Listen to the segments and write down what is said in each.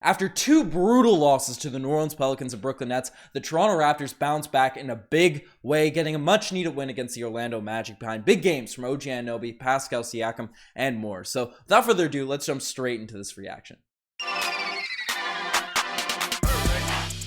After two brutal losses to the New Orleans Pelicans and Brooklyn Nets, the Toronto Raptors bounced back in a big way, getting a much-needed win against the Orlando Magic behind big games from OG Anunoby, Pascal Siakam, and more. So without further ado, let's jump straight into this reaction.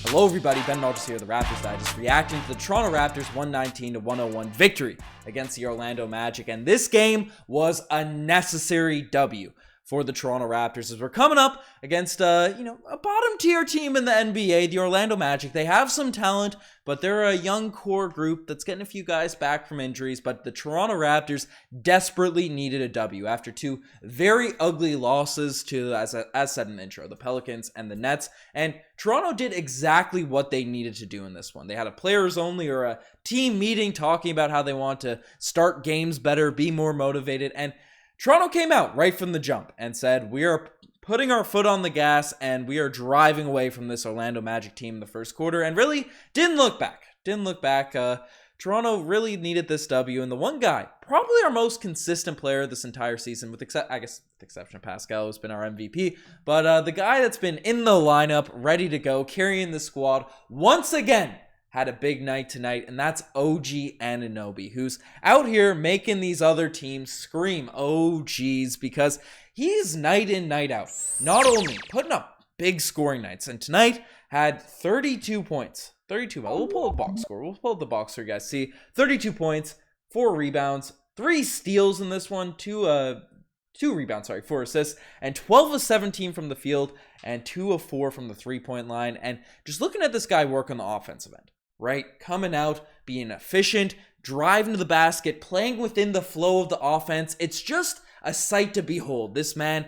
Hello everybody, Ben Maltz here, the Raptors Digest, reacting to the Toronto Raptors 119-101 victory against the Orlando Magic. And this game was a necessary W for the Toronto Raptors as we're coming up against a bottom tier team in the NBA, the Orlando Magic. They have some talent, but they're a young core group that's getting a few guys back from injuries. But the Toronto Raptors desperately needed a W after two very ugly losses to, as said in the intro, the Pelicans and the Nets. And Toronto did exactly what they needed to do in this one. They had a players only or a team meeting talking about how they want to start games better, be more motivated, and Toronto came out right from the jump and said, we are putting our foot on the gas and we are driving away from this Orlando Magic team in the first quarter, and really didn't look back. Toronto really needed this W, and the one guy, probably our most consistent player this entire season, with the exception of Pascal, who's been our MVP, but the guy that's been in the lineup, ready to go, carrying the squad, once again, had a big night tonight, and that's OG Anunoby, who's out here making these other teams scream, oh geez, because he's night in, night out. Not only putting up big scoring nights, and tonight had 32 points. 32, we'll pull up the box score. We'll pull up the box so you guys see. 32 points, 4 rebounds, 3 steals in this one, 2 rebounds, 4 assists, and 12 of 17 from the field, and 2 of 4 from the three-point line. And just looking at this guy work on the offensive end, right? Coming out, being efficient, driving to the basket, playing within the flow of the offense. It's just a sight to behold. This man,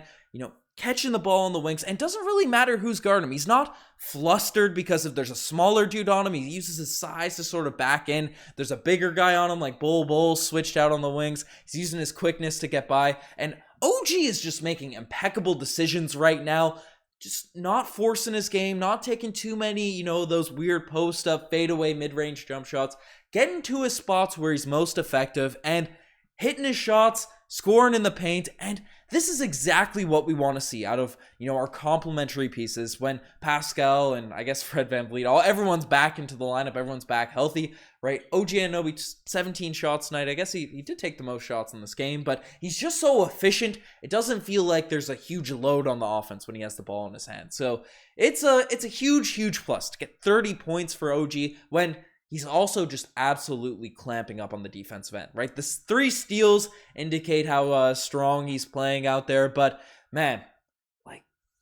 catching the ball on the wings, and doesn't really matter who's guarding him. He's not flustered because if there's a smaller dude on him, he uses his size to sort of back in. There's a bigger guy on him like Bull switched out on the wings. He's using his quickness to get by. And OG is just making impeccable decisions right now. Just not forcing his game, not taking too many, those weird post-up, fadeaway, mid-range jump shots. Getting to his spots where he's most effective and hitting his shots, scoring in the paint. And this is exactly what we want to see out of, our complementary pieces when Pascal and I guess Fred VanVleet, everyone's back into the lineup, everyone's back healthy, right? OG Anunoby, 17 shots tonight. I guess he did take the most shots in this game, but he's just so efficient. It doesn't feel like there's a huge load on the offense when he has the ball in his hand. So it's a huge plus to get 30 points for OG when he's also just absolutely clamping up on the defensive end, right? The 3 steals indicate how strong he's playing out there, but man,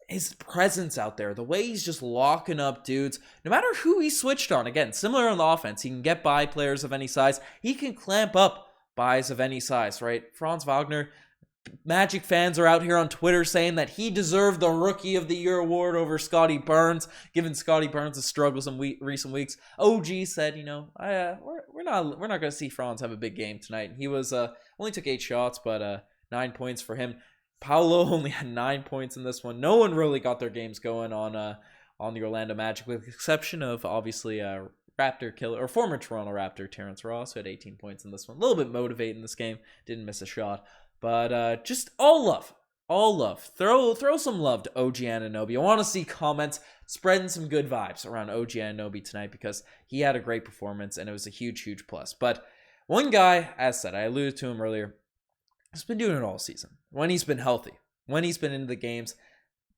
his presence out there, the way he's just locking up dudes, no matter who he switched on. Again, similar on the offense, he can get by players of any size. He can clamp up buys of any size, right? Franz Wagner, Magic fans are out here on Twitter saying that he deserved the Rookie of the Year award over Scottie Barnes, given Scottie Barnes' struggles in recent weeks. OG said, we're not going to see Franz have a big game tonight. He was only took 8 shots, but 9 points for him. Paolo only had 9 points in this one. No one really got their games going on the Orlando Magic, with the exception of obviously Raptor killer or former Toronto Raptor Terrence Ross, who had 18 points in this one. A little bit motivated in this game, didn't miss a shot. But just all love. Throw some love to OG Anunoby. I want to see comments spreading some good vibes around OG Anunoby tonight because he had a great performance and it was a huge plus. But one guy, as said, I alluded to him earlier, has been doing it all season. When he's been healthy, when he's been into the games,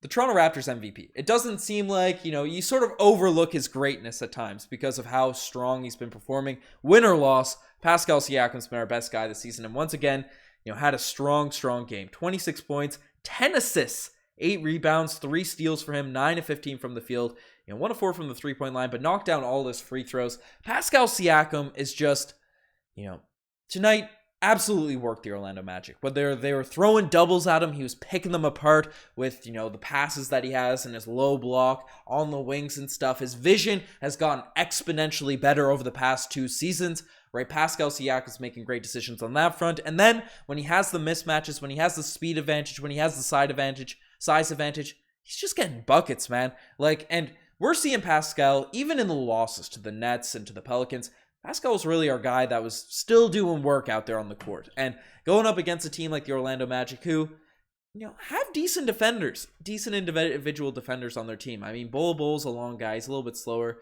the Toronto Raptors MVP. It doesn't seem like, you sort of overlook his greatness at times because of how strong he's been performing. Win or loss, Pascal Siakam's been our best guy this season. And once again, had a strong game. 26 points, 10 assists, 8 rebounds, 3 steals for him, 9 of 15 from the field, 1 of 4 from the three-point line, but knocked down all his free throws. Pascal Siakam is just, tonight absolutely worked the Orlando Magic. Whether they were throwing doubles at him, he was picking them apart with, the passes that he has and his low block on the wings and stuff. His vision has gotten exponentially better over the past 2 seasons. Right, Pascal Siakam's making great decisions on that front. And then when he has the mismatches, when he has the speed advantage, when he has the size advantage, he's just getting buckets, man. And we're seeing Pascal, even in the losses to the Nets and to the Pelicans, Pascal was really our guy that was still doing work out there on the court. And going up against a team like the Orlando Magic, who have decent defenders, decent individual defenders on their team. I mean, Bol a long guy. He's a little bit slower.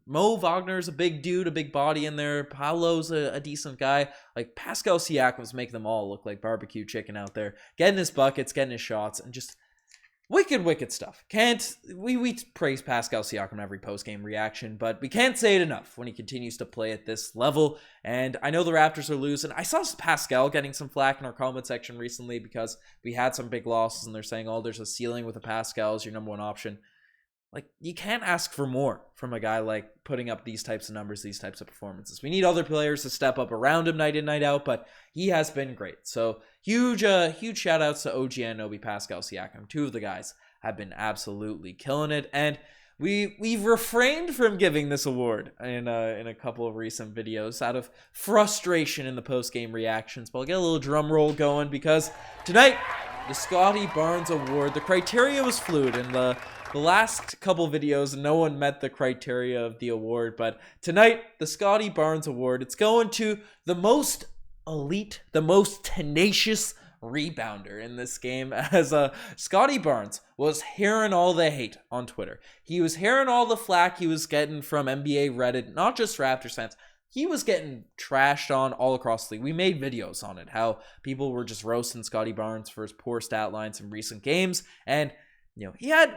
Mo Wagner's a big dude, a big body in there. Paolo's a decent guy. Like, Pascal Siakam's making them all look like barbecue chicken out there. Getting his buckets, getting his shots, and just wicked stuff. We praise Pascal Siakam in every post-game reaction, but we can't say it enough when he continues to play at this level. And I know the Raptors are losing. I saw Pascal getting some flack in our comment section recently because we had some big losses, and they're saying, oh, there's a ceiling with a Pascal as your number one option. Like, you can't ask for more from a guy like putting up these types of numbers, these types of performances. We need other players to step up around him night in, night out, but he has been great. So huge shout outs to OG Anunoby, Pascal Siakam. Two of the guys have been absolutely killing it. And we've refrained from giving this award in a couple of recent videos out of frustration in the post-game reactions. But I'll get a little drum roll going because tonight, the Scottie Barnes Award, the criteria was fluid, and the last couple videos, no one met the criteria of the award, but tonight, the Scottie Barnes Award, it's going to the most elite, the most tenacious rebounder in this game, as Scottie Barnes was hearing all the hate on Twitter. He was hearing all the flack he was getting from NBA Reddit, not just Raptors fans. He was getting trashed on all across the league. We made videos on it, how people were just roasting Scottie Barnes for his poor stat lines in recent games, and he had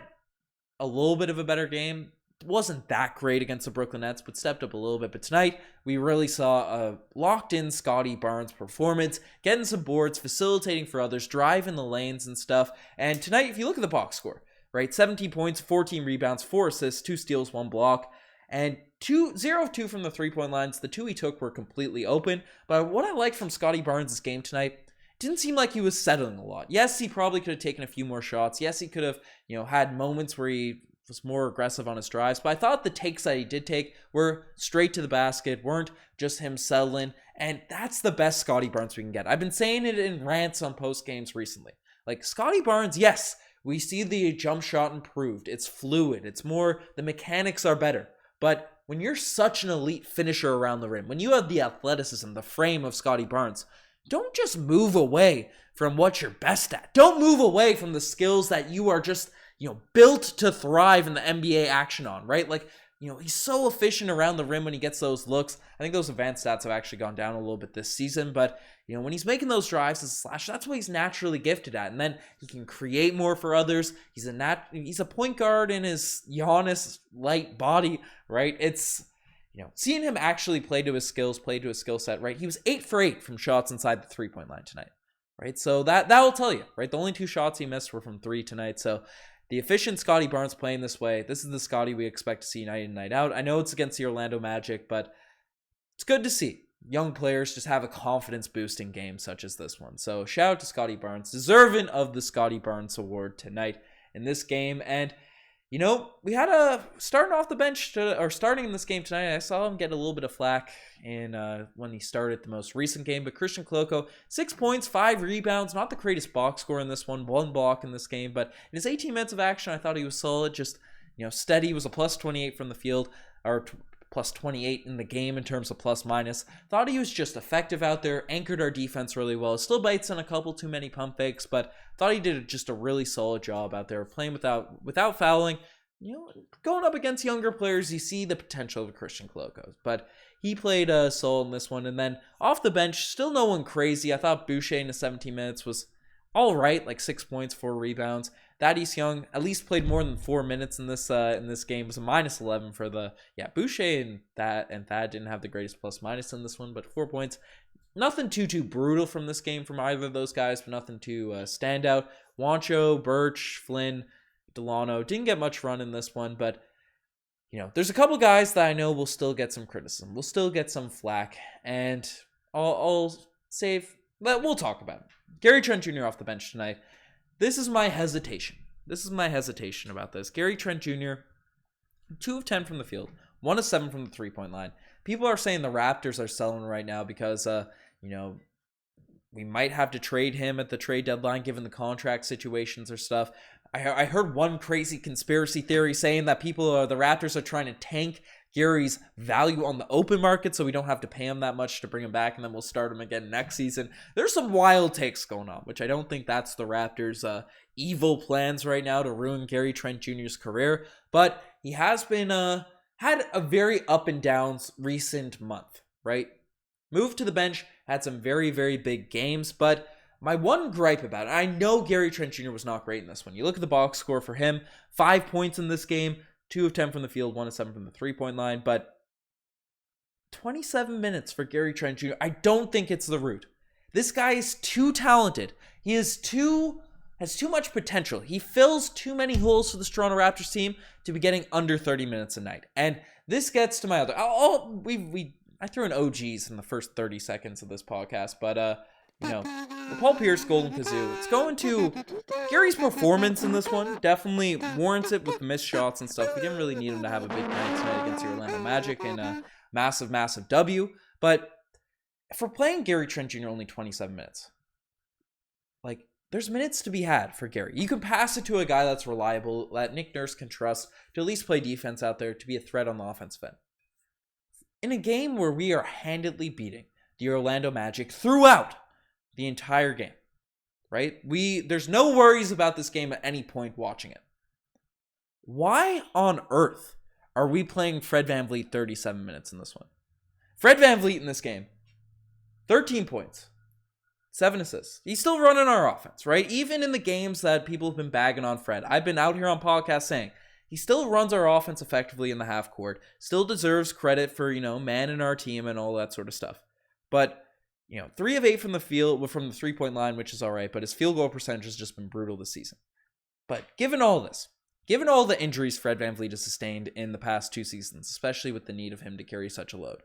a little bit of a better game. It wasn't that great against the Brooklyn Nets, but stepped up a little bit. But tonight, we really saw a locked-in Scottie Barnes performance, getting some boards, facilitating for others, driving the lanes and stuff. And tonight, if you look at the box score, right, 17 points, 14 rebounds, 4 assists, 2 steals, 1 block, and 0 of 2 from the three-point lines. The 2 he took were completely open. But what I liked from Scottie Barnes' game tonight, didn't seem like he was settling a lot. Yes, he probably could have taken a few more shots. Yes, he could have, had moments where he was more aggressive on his drives. But I thought the takes that he did take were straight to the basket, weren't just him settling. And that's the best Scottie Barnes we can get. I've been saying it in rants on post games recently. Like, Scottie Barnes, yes, we see the jump shot improved. It's fluid. It's more, the mechanics are better. But when you're such an elite finisher around the rim, when you have the athleticism, the frame of Scottie Barnes, don't just move away from what you're best at. Don't move away from the skills that you are just, built to thrive in the NBA action on, right? Like, he's so efficient around the rim when he gets those looks. I think those advanced stats have actually gone down a little bit this season, but, when he's making those drives as a slasher, that's what he's naturally gifted at. And then he can create more for others. He's a point guard in his Giannis light body, right? It's, seeing him actually play to his skills, play to his skill set, right? He was 8 for 8 from shots inside the three-point line tonight, right? So that will tell you, right? The only 2 shots he missed were from 3 tonight. So the efficient Scottie Barnes playing this way, this is the Scottie we expect to see night in, night out. I know it's against the Orlando Magic, but it's good to see young players just have a confidence-boosting game such as this one. So shout out to Scottie Barnes, deserving of the Scottie Barnes Award tonight in this game. And we had starting in this game tonight, I saw him get a little bit of flack when he started the most recent game, but Christian Koloko, 6 points, 5 rebounds, not the greatest box score in this one, 1 block in this game, but in his 18 minutes of action, I thought he was solid, just, steady. He was a plus 28 from the field, or plus 28 in the game in terms of plus minus. Thought he was just effective out there, anchored our defense really well. Still bites on a couple too many pump fakes, but thought he did just a really solid job out there, playing without fouling. Going up against younger players, you see the potential of a Christian Koloko, but he played solid in this one. And then off the bench, still no one crazy. I thought Boucher in the 17 minutes was all right, like 6 points, 4 rebounds. Thaddeus Young at least played more than 4 minutes in this game. It was a minus 11 for Boucher and Thad didn't have the greatest plus minus in this one, but 4 points. Nothing too brutal from this game from either of those guys, but nothing too stand out. Wancho, Birch, Flynn, Delano didn't get much run in this one, but there's a couple guys that I know will still get some criticism. We'll still get some flack, and I'll save. But we'll talk about it. Gary Trent Jr. off the bench tonight. This is my hesitation. About this. Gary Trent Jr., 2 of 10 from the field, 1 of 7 from the three-point line. People are saying the Raptors are selling right now because, we might have to trade him at the trade deadline given the contract situations or stuff. I heard one crazy conspiracy theory saying that the Raptors are trying to tank Gary's value on the open market, so we don't have to pay him that much to bring him back, and then we'll start him again next season. There's some wild takes going on, which I don't think that's the Raptors' evil plans right now to ruin Gary Trent Jr.'s career, but he has been had a very up and downs recent month, right? Moved to the bench, had some very, very big games, but my one gripe about it, I know Gary Trent Jr. was not great in this one. You look at the box score for him, 5 points in this game, 2 of 10 from the field, 1 of 7 from the three-point line, but 27 minutes for Gary Trent Jr., I don't think it's the root. This guy is too talented. He has too much potential. He fills too many holes for the Toronto Raptors team to be getting under 30 minutes a night. And this gets to my other... I threw in OGs in the first 30 seconds of this podcast, but, the Paul Pierce Golden Kazoo, it's going to... Gary's performance in this one definitely warrants it with missed shots and stuff. We didn't really need him to have a big night tonight against the Orlando Magic and a massive, massive W. But if we're playing Gary Trent Jr. only 27 minutes, there's minutes to be had for Gary. You can pass it to a guy that's reliable, that Nick Nurse can trust, to at least play defense out there, to be a threat on the offensive end. In a game where we are handedly beating the Orlando Magic throughout the entire game, right? There's no worries about this game at any point watching it. Why on earth are we playing Fred VanVleet 37 minutes in this one? Fred VanVleet in this game, 13 points, 7 assists. He's still running our offense, right? Even in the games that people have been bagging on Fred, I've been out here on podcasts saying he still runs our offense effectively in the half court, still deserves credit for, man in our team and all that sort of stuff. But 3 of 8 from the field, from the three-point line, which is all right, but his field goal percentage has just been brutal this season. But given all this, given all the injuries Fred VanVleet has sustained in the past 2 seasons, especially with the need of him to carry such a load,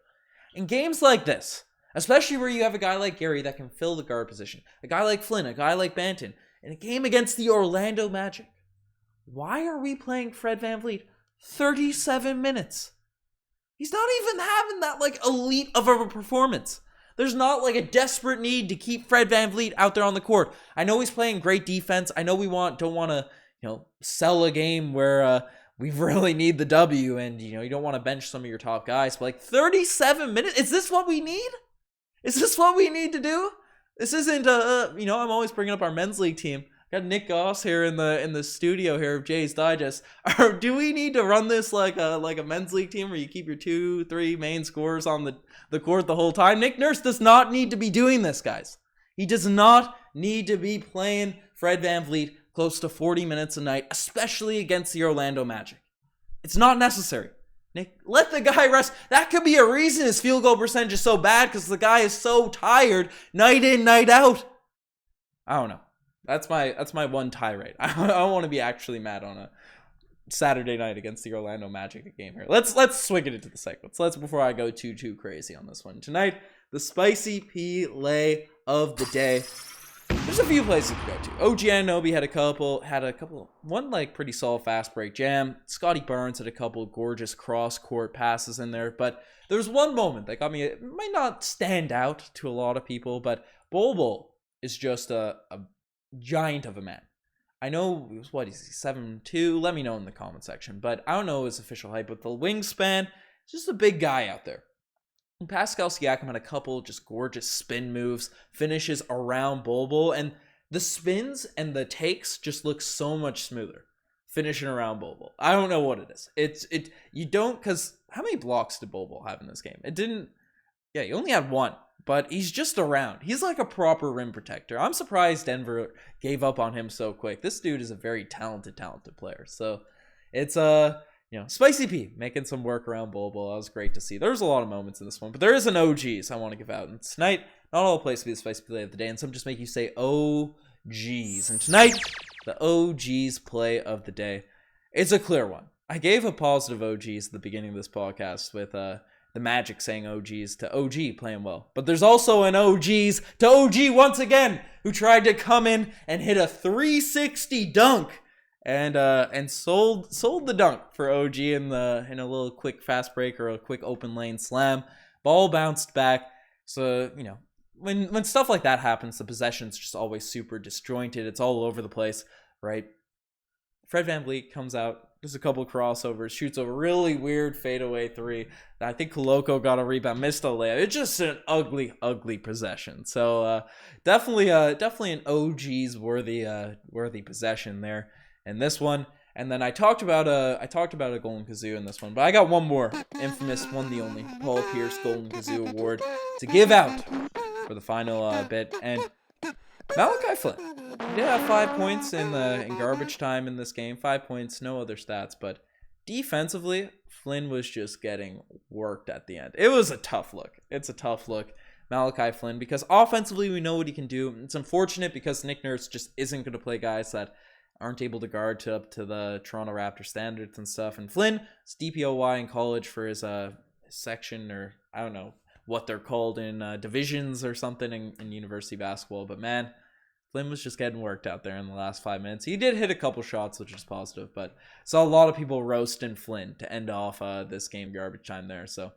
in games like this, especially where you have a guy like Gary that can fill the guard position, a guy like Flynn, a guy like Banton, in a game against the Orlando Magic, why are we playing Fred VanVleet 37 minutes? He's not even having that elite of a performance. There's not a desperate need to keep Fred VanVleet out there on the court. I know he's playing great defense. I know we don't want to, sell a game where we really need the W and, you don't want to bench some of your top guys. But 37 minutes, is this what we need? Is this what we need to do? This isn't, I'm always bringing up our men's league team. Got Nick Goss here in the studio here of Jay's Digest. Do we need to run this like a men's league team where you keep your 2-3 main scorers on the court the whole time? Nick Nurse does not need to be doing this, guys. He does not need to be playing Fred VanVleet close to 40 minutes a night, especially against the Orlando Magic. It's not necessary. Nick, let the guy rest. That could be a reason his field goal percentage is so bad, because the guy is so tired night in, night out. I don't know. That's my one tirade. I don't want to be actually mad on a Saturday night against the Orlando Magic game here. Let's swing it into the segments. Before I go too crazy on this one. Tonight, the spicy P lay of the day. There's a few places to go to. OG Anunoby had a couple, one pretty solid fast break jam. Scottie Barnes had a couple gorgeous cross-court passes in there, but there's one moment that got me, it might not stand out to a lot of people, but Bol is just a giant of a man. I know, what is he, 7'2"? Let me know in the comment section, but I don't know his official height, but the wingspan, just a big guy out there. And Pascal Siakam had a couple just gorgeous spin moves, finishes around Bol, and the spins and the takes just look so much smoother finishing around Bol. I don't know what it is. Because how many blocks did Bol have in this game? He only had 1. But he's just around. He's like a proper rim protector. I'm surprised Denver gave up on him so quick. This dude is a very talented player. So it's Spicy P making some work around Bol. That was great to see. There's a lot of moments in this one, but there is an OGs I want to give out. And tonight, not all plays to be the Spicy play of the day, and some just make you say OGs. And tonight, the OGs play of the day is a clear one. I gave a positive OGs at the beginning of this podcast with the Magic saying OGs to OG playing well. But there's also an OGs to OG once again, who tried to come in and hit a 360 dunk and sold the dunk for OG in a little quick fast break or a quick open lane slam. Ball bounced back. So, when stuff like that happens, the possession's just always super disjointed. It's all over the place, right? Fred VanVleet comes out, Just a couple crossovers, shoots a really weird fadeaway three. I think Koloko got a rebound, missed a layup. It's just an ugly, ugly possession. So definitely an OG's worthy possession there. And this one, and then I talked about a Golden Kazoo in this one, but I got one more infamous, one the only Paul Pierce Golden Kazoo award to give out for the final bit. And Malachi Flynn, he did have 5 points in garbage time in this game. 5 points, no other stats, but defensively, Flynn was just getting worked at the end. It was a tough look. It's a tough look, Malachi Flynn, because offensively we know what he can do. It's unfortunate because Nick Nurse just isn't going to play guys that aren't able to guard up to the Toronto Raptors standards and stuff. And Flynn is DPOY in college for his section, or I don't know what they're called in divisions or something in university basketball. But man, Flynn was just getting worked out there in the last 5 minutes. He did hit a couple shots, which is positive, but saw a lot of people roasting Flynn to end off this game garbage time there. So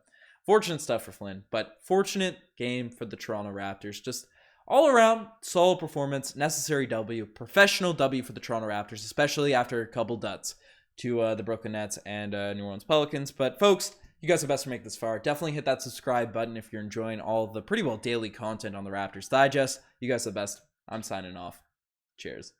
fortunate stuff for Flynn, but fortunate game for the Toronto Raptors. Just all around solid performance, necessary W, professional W for the Toronto Raptors, especially after a couple duds to the Brooklyn Nets and New Orleans Pelicans. But folks, you guys are best to make this far. Definitely hit that subscribe button if you're enjoying all the pretty well daily content on the Raptors Digest. You guys are the best. I'm signing off. Cheers.